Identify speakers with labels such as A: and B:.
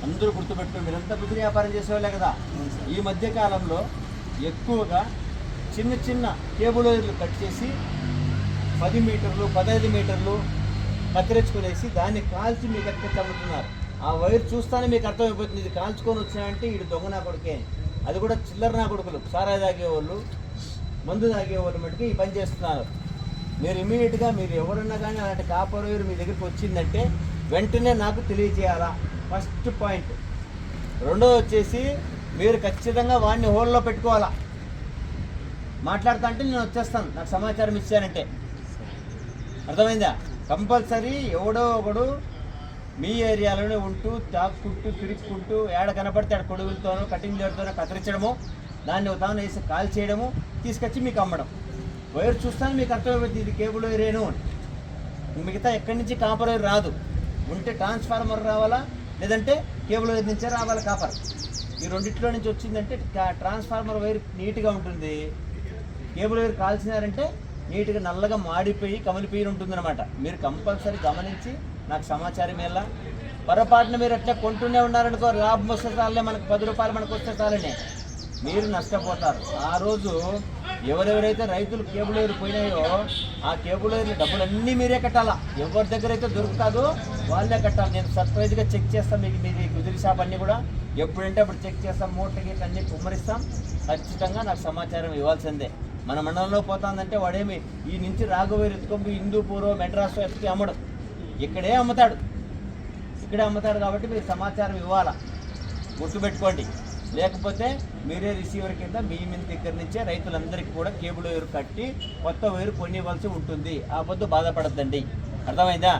A: అందరూ గుర్తుపెట్టుకుని మీరంతా బుద్ధి వ్యాపారం చేసేవాళ్ళే కదా. ఈ మధ్య కాలంలో ఎక్కువగా చిన్న చిన్న కేబుల్ వైర్లు కట్ చేసి 10 మీటర్లు 15 మీటర్లు కత్తిరించుకునేసి దాన్ని కాల్చి మీకు ఎక్కడ అమ్ముతున్నారు. ఆ వైర్ చూస్తానే మీకు అర్థమైపోతుంది ఇది కాల్చుకొని వచ్చినాయంటే వీడు దొంగ నా కొడుకే. అది కూడా చిల్లర నా కొడుకులు, సారాయి తాగేవాళ్ళు, మందు తాగేవాళ్ళు మటుకు ఈ పని చేస్తున్నారు. మీరు ఇమీడియట్గా మీరు ఎవరన్నా కానీ అలాంటి కాపర్ వైర్ మీ దగ్గరికి వచ్చిందంటే వెంటనే నాకు తెలియజేయాలా, ఫస్ట్ పాయింట్. రెండోది వచ్చేసి మీరు ఖచ్చితంగా వాడిని హోల్లో పెట్టుకోవాలా. మాట్లాడుతా అంటే నేను వచ్చేస్తాను నాకు సమాచారం ఇచ్చానంటే, అర్థమైందా? కంపల్సరీ ఎవడో ఒకడు మీ ఏరియాలోనే ఉంటూ తాక్కుంటూ తిరుగుకుంటూ ఏడ కనపడితే ఆడ కొడుగులతోనో కటింగ్ జోడుతోనో కత్తిరించడము, దాన్ని తాను వేసి కాల్ చేయడము, తీసుకొచ్చి మీకు అమ్మడం. వైర్ చూస్తాను మీకు అర్థమైపోతుంది ఇది కేబుల్ వైరేను. మిగతా ఎక్కడి నుంచి కాపర్ వైర్ రాదు. ఉంటే ట్రాన్స్ఫార్మర్ రావాలా, లేదంటే కేబుల్ వైర్ నుంచే రావాలి కాపర్. ఈ రెండిట్లో నుంచి వచ్చిందంటే ట్రాన్స్ఫార్మర్ వైర్ నీట్గా ఉంటుంది, కేబుల్ వైర్ కాల్చినారంటే నీట్గా నల్లగా మాడిపోయి కమిలిపోయి ఉంటుందన్నమాట. మీరు కంపల్సరీ గమనించి నాకు సమాచారం ఎలా. పొరపాటున మీరు అట్లా కొంటూనే ఉన్నారనుకో, లాభం వస్తే చాలే, మనకు 10 రూపాయలు మనకు వస్తే చాలనే, మీరు నష్టపోతారు. ఆ రోజు ఎవరెవరైతే రైతులు కేబుల్ వైర్ పోయినాయో ఆ కేబుల్ వైర్ డబ్బులన్నీ మీరే కట్టాలా. ఎవరి దగ్గర అయితే దొరుకుతుందో వాళ్ళే కట్టాలి. నేను సర్ప్రైజ్గా చెక్ చేస్తాం మీకు, మీది కుదిరి షాప్ అన్నీ కూడా ఎప్పుడంటే అప్పుడు చెక్ చేస్తాం, మూటకి అన్నీ కుమ్మరిస్తాం. ఖచ్చితంగా నాకు సమాచారం ఇవ్వాల్సిందే. మన మండలంలో పోతుందంటే వాడేమి ఈ నుంచి రాఘవేరు ఎత్తుకొని హిందూపూర్ మెడ్రాస్ ఎత్తుకి అమ్మడు, ఇక్కడే అమ్ముతాడు. కాబట్టి మీరు సమాచారం ఇవ్వాలా, గుర్తుపెట్టుకోండి. లేకపోతే మీరే రిసీవర్ కింద మీ దగ్గర నుంచే రైతులందరికీ కూడా కేబుల్ వైర్ కట్టి కొత్త వైరు కొనివ్వాల్సి ఉంటుంది. ఆ పొద్దు బాధపడద్దండి, అర్థమైందా?